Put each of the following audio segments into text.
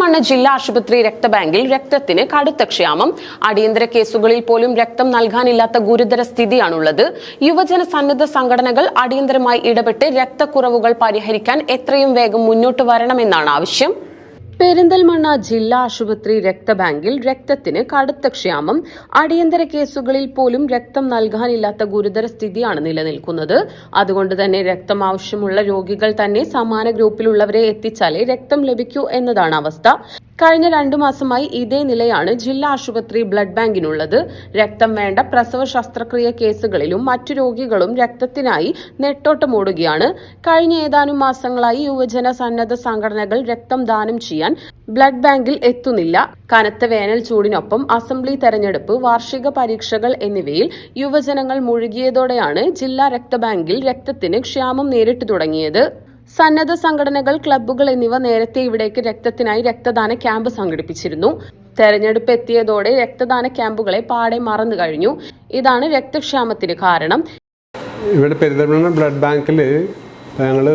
പെരിന്തൽമണ്ണ ജില്ലാ ആശുപത്രി രക്തബാങ്കിൽ രക്തത്തിന് കടുത്ത ക്ഷാമം. അടിയന്തര കേസുകളിൽ പോലും രക്തം നൽകാനില്ലാത്ത ഗുരുതര സ്ഥിതിയാണുള്ളത്. യുവജന സന്നദ്ധ സംഘടനകൾ അടിയന്തരമായി ഇടപെട്ട് രക്തക്കുറവുകൾ പരിഹരിക്കാൻ എത്രയും വേഗം മുന്നോട്ട് വരണമെന്നാണ് ആവശ്യം. പെരിന്തൽമണ്ണ ജില്ലാ ആശുപത്രി രക്തബാങ്കിൽ രക്തത്തിന് കടുത്ത ക്ഷാമം. അടിയന്തര കേസുകളിൽ പോലും രക്തം നൽകാനില്ലാത്ത ഗുരുതര സ്ഥിതിയാണ് നിലനിൽക്കുന്നത്. അതുകൊണ്ട് തന്നെ രക്തം ആവശ്യമുള്ള രോഗികൾ തന്നെ സമാന ഗ്രൂപ്പിലുള്ളവരെ എത്തിച്ചാലേ രക്തം ലഭിക്കൂ എന്നതാണ് അവസ്ഥ. കഴിഞ്ഞ 2 മാസമായി ഇതേ നിലയാണ് ജില്ലാ ആശുപത്രി ബ്ലഡ് ബാങ്കിനുള്ളത്. രക്തം വേണ്ട പ്രസവ ശസ്ത്രക്രിയ കേസുകളിലും മറ്റു രോഗികളും രക്തത്തിനായി നെട്ടോട്ടമോടുകയാണ്. കഴിഞ്ഞ ഏതാനും മാസങ്ങളായി യുവജന സന്നദ്ധ സംഘടനകൾ രക്തം ദാനം ചെയ്യാൻ ബ്ലഡ് ബാങ്കിൽ എത്തുന്നില്ല. കനത്ത വേനൽ ചൂടിനൊപ്പം അസംബ്ലി തെരഞ്ഞെടുപ്പ്, വാർഷിക പരീക്ഷകൾ എന്നിവയിൽ യുവജനങ്ങൾ മുഴുകിയതോടെയാണ് ജില്ലാ രക്തബാങ്കിൽ രക്തത്തിന് ക്ഷാമം നേരിട്ടു തുടങ്ങിയത്. സന്നദ്ധ സംഘടനകൾ, ക്ലബ്ബുകൾ എന്നിവ നേരത്തെ ഇവിടേക്ക് രക്തത്തിനായി രക്തദാന ക്യാമ്പ് സംഘടിപ്പിച്ചിരുന്നു. തെരഞ്ഞെടുപ്പ് എത്തിയതോടെ രക്തദാന ക്യാമ്പുകളെ പാടെ മറന്നു കഴിഞ്ഞു. ഇതാണ് രക്തക്ഷാമത്തിന് കാരണം. ഇവിടെ പെരിന്തൽമണ്ണ ബ്ലഡ് ബാങ്കിൽ ഞങ്ങൾ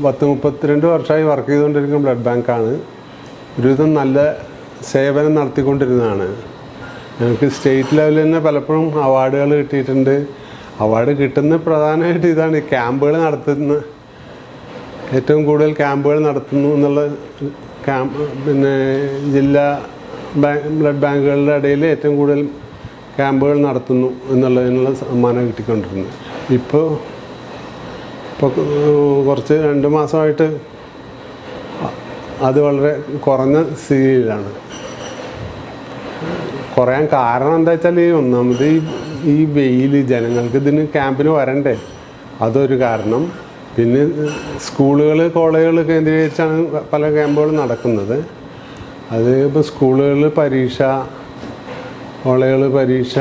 32 വർഷമായി വർക്ക് ചെയ്തുകൊണ്ടിരിക്കുന്ന ബ്ലഡ് ബാങ്കാണ്. ഒരുവിധം നല്ല സേവനം നടത്തിക്കൊണ്ടിരുന്നതാണ്. ഞങ്ങൾക്ക് സ്റ്റേറ്റ് ലെവലിൽ തന്നെ പലപ്പോഴും അവാർഡുകൾ കിട്ടിയിട്ടുണ്ട്. അവാർഡ് കിട്ടുന്ന പ്രധാനമായിട്ട് ഇതാണ്, ക്യാമ്പുകൾ നടത്തുന്ന ഏറ്റവും കൂടുതൽ ക്യാമ്പുകൾ നടത്തുന്നു എന്നുള്ള പിന്നെ ജില്ലാ ബ്ലഡ് ബാങ്കുകളുടെ ഇടയിൽ ഏറ്റവും കൂടുതൽ ക്യാമ്പുകൾ നടത്തുന്നു എന്നുള്ളതിനുള്ള സമ്മാനം കിട്ടിക്കൊണ്ടിരുന്നത്. ഇപ്പോൾ കുറച്ച് 2 മാസമായിട്ട് അത് വളരെ കുറഞ്ഞ സ്ഥിതിയിലാണ്. കുറയാൻ കാരണം എന്താ വെച്ചാൽ ഒന്നാമത് ഈ വെയിൽ, ജനങ്ങൾക്ക് ഇതിന് ക്യാമ്പിന് വരണ്ടേ, അതൊരു കാരണം. പിന്നെ സ്കൂളുകൾ, കോളേജുകൾ കേന്ദ്രീകരിച്ചാണ് പല ക്യാമ്പുകളും നടക്കുന്നത്. അത് ഇപ്പോൾ സ്കൂളുകളിൽ പരീക്ഷ, കോളേജുകൾ പരീക്ഷ,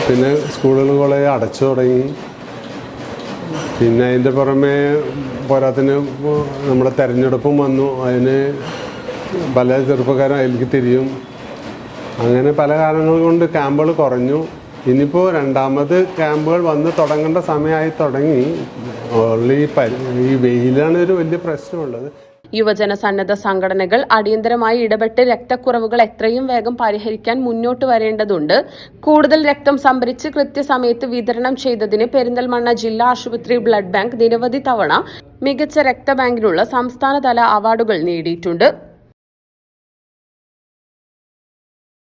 പിന്നെ സ്കൂളുകൾ കോളേജ് അടച്ചു തുടങ്ങി. പിന്നെ അതിൻ്റെ പുറമെ പോരാത്തിന് നമ്മുടെ തെരഞ്ഞെടുപ്പും വന്നു. അതിന് പല ചെറുപ്പക്കാരും അതിലേക്ക് തിരിയും. അങ്ങനെ പല കാരണങ്ങൾ കൊണ്ട് ക്യാമ്പുകൾ കുറഞ്ഞു. ഇനിയിപ്പോൾ രണ്ടാമത് ക്യാമ്പുകൾ വന്ന് തുടങ്ങേണ്ട സമയമായി തുടങ്ങി. ഈ വെയിലാണ് ഒരു വലിയ പ്രശ്നമുള്ളത്. യുവജന സന്നദ്ധ സംഘടനകൾ അടിയന്തരമായി ഇടപെട്ട് രക്തക്കുറവുകൾ എത്രയും വേഗം പരിഹരിക്കാൻ മുന്നോട്ട് വരേണ്ടതുണ്ട്. കൂടുതൽ രക്തം സംഭരിച്ച് കൃത്യസമയത്ത് വിതരണം ചെയ്തതിന് പെരിന്തൽമണ്ണ ജില്ലാ ആശുപത്രി ബ്ലഡ് ബാങ്ക് നിരവധി തവണ മികച്ച രക്തബാങ്കിനുള്ള സംസ്ഥാനതല അവാർഡുകൾ നേടിയിട്ടുണ്ട്.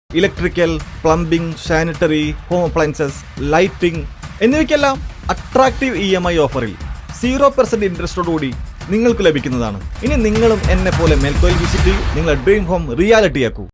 Electrical, plumbing, sanitary, home appliances, lighting എന്നിവയ്ക്കെല്ലാം അട്രാക്റ്റീവ് EMI ഓഫറിൽ 0% ഇൻട്രസ്റ്റോടുകൂടി നിങ്ങൾക്ക് ലഭിക്കുന്നതാണ്. ഇനി നിങ്ങളും എന്നെ പോലെ മെൽക്കോയിൽ വിസിറ്റ് നിങ്ങളുടെ ഡ്രീം ഹോം റിയാലിറ്റിയാക്കൂ.